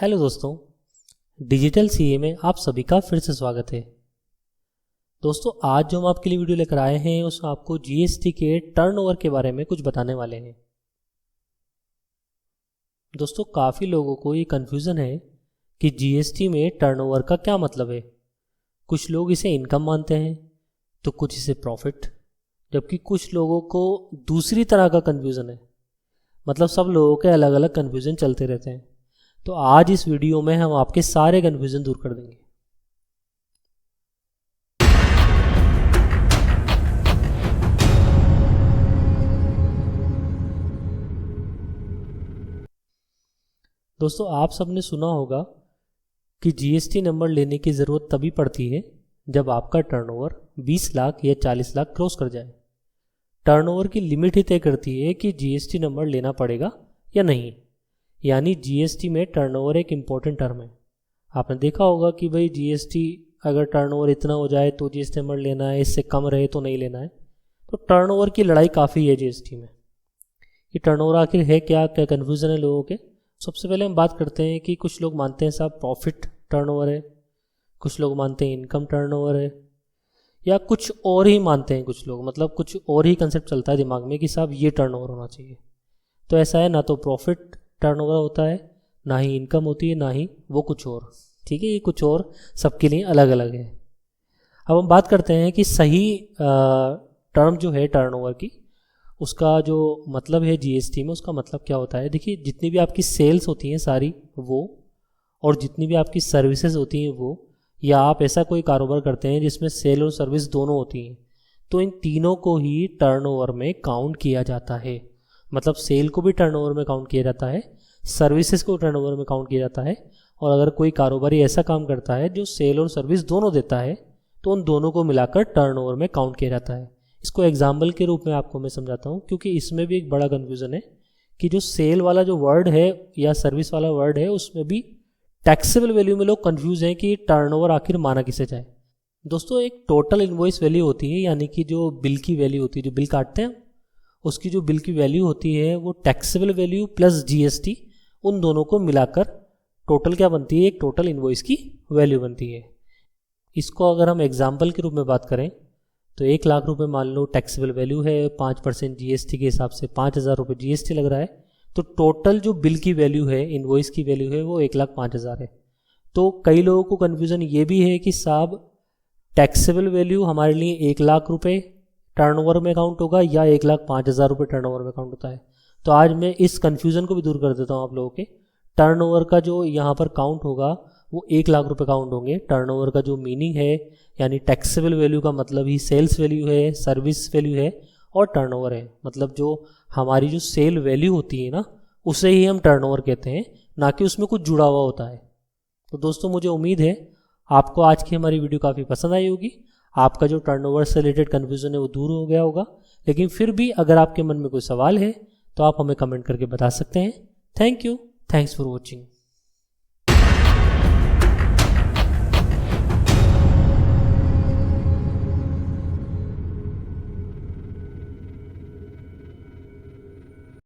Hello दोस्तों, digital CA में आप सभी का फिर से स्वागत है। दोस्तों, आज जो हम आपके लिए वीडियो लेकर आए हैं उसमें आपको जीएसटी के टर्नओवर के बारे में कुछ बताने वाले हैं। दोस्तों, काफ़ी लोगों को ये कन्फ्यूज़न है कि जीएसटी में टर्नओवर का क्या मतलब है। कुछ लोग इसे इनकम मानते हैं तो कुछ इसे प्रॉफिट, जबकि कुछ लोगों को दूसरी तरह का कन्फ्यूज़न है। मतलब सब लोगों के अलग अलग कन्फ्यूज़न चलते रहते हैं। तो आज इस वीडियो में हम आपके सारे कन्फ्यूज़न दूर कर देंगे। दोस्तों, आप सबने सुना होगा कि जीएसटी नंबर लेने की ज़रूरत तभी पड़ती है जब आपका टर्नओवर 20 लाख या 40 लाख क्रॉस कर जाए। टर्नओवर की लिमिट ही तय करती है कि जीएसटी नंबर लेना पड़ेगा या नहीं। यानी जीएसटी में टर्नओवर एक इम्पॉर्टेंट टर्म है। आपने देखा होगा कि भाई जीएसटी अगर टर्नओवर इतना हो जाए तो जीएसटी नंबर लेना है, इससे कम रहे तो नहीं लेना है। तो टर्नओवर की लड़ाई काफ़ी है जीएसटी में। ये टर्नओवर आखिर है क्या कन्फ्यूज़न है लोगों के। सबसे पहले हम बात करते हैं कि कुछ लोग मानते हैं साहब प्रॉफिट टर्नओवर है, कुछ लोग मानते हैं इनकम टर्नओवर है, या कुछ और ही मानते हैं कुछ लोग। मतलब कुछ और ही कंसेप्ट चलता है दिमाग में कि साहब ये टर्नओवर होना चाहिए। तो ऐसा है, ना तो प्रॉफिट टर्नओवर होता है, ना ही इनकम होती है, ना ही वो कुछ और। ठीक है, ये कुछ और सबके लिए अलग अलग है। अब हम बात करते हैं कि सही टर्म जो है टर्नओवर की, उसका जो मतलब है जीएसटी में, उसका मतलब क्या होता है। देखिए, जितनी भी आपकी सेल्स होती हैं सारी वो, और जितनी भी आपकी सर्विसेज होती हैं वो, या आप ऐसा कोई कारोबार करते हैं जिसमें सेल और सर्विस दोनों होती हैं, तो इन तीनों को ही टर्नओवर में काउंट किया जाता है। मतलब सेल को भी टर्नओवर में काउंट किया जाता है, सर्विसेज को टर्नओवर में काउंट किया जाता है, और अगर कोई कारोबारी ऐसा काम करता है जो सेल और सर्विस दोनों देता है तो उन दोनों को मिलाकर टर्नओवर में काउंट किया जाता है। इसको एग्जाम्पल के रूप में आपको मैं समझाता हूँ, क्योंकि इसमें भी एक बड़ा कन्फ्यूज़न है कि जो सेल वाला जो वर्ड है या सर्विस वाला वर्ड है उसमें भी टैक्सेबल वैल्यू में लोग कन्फ्यूज हैं कि टर्नओवर आखिर माना किसे जाए। दोस्तों, एक टोटल इनवॉइस वैल्यू होती है, यानी कि जो बिल की वैल्यू होती है, जो बिल काटते हैं उसकी जो बिल की वैल्यू होती है वो टैक्सेबल वैल्यू प्लस जीएसटी, उन दोनों को मिलाकर टोटल क्या बनती है, एक टोटल इनवॉइस की वैल्यू बनती है। इसको अगर हम एग्जाम्पल के रूप में बात करें तो 1 लाख रुपए मान लो टैक्सेबल वैल्यू है, 5% जीएसटी के हिसाब से 5,000 रुपये जीएसटी लग रहा है, तो टोटल जो बिल की वैल्यू है, इनवॉइस की वैल्यू है, वो 1,05,000 है। तो कई लोगों को कन्फ्यूज़न ये भी है कि साहब टैक्सेबल वैल्यू हमारे लिए 1 लाख रुपये टर्नओवर में काउंट होगा या 1,05,000 रुपये टर्नओवर में काउंट होता है। तो आज मैं इस कन्फ्यूज़न को भी दूर कर देता हूँ आप लोगों के। टर्नओवर का जो यहाँ पर काउंट होगा वो 1 लाख रुपये काउंट होंगे। टर्नओवर का जो मीनिंग है, यानी टैक्सेबल वैल्यू का मतलब ही सेल्स वैल्यू है, सर्विस वैल्यू है, और टर्नओवर है। मतलब जो हमारी जो सेल वैल्यू होती है ना, उसे ही हम टर्नओवर कहते हैं, ना कि उसमें कुछ जुड़ा हुआ होता है। तो दोस्तों, मुझे उम्मीद है आपको आज की हमारी वीडियो काफ़ी पसंद आई होगी। आपका जो टर्नओवर से रिलेटेड कन्फ्यूज़न है वो दूर हो गया होगा। लेकिन फिर भी अगर आपके मन में कोई सवाल है तो आप हमें कमेंट करके बता सकते हैं। Thank you, thanks for watching.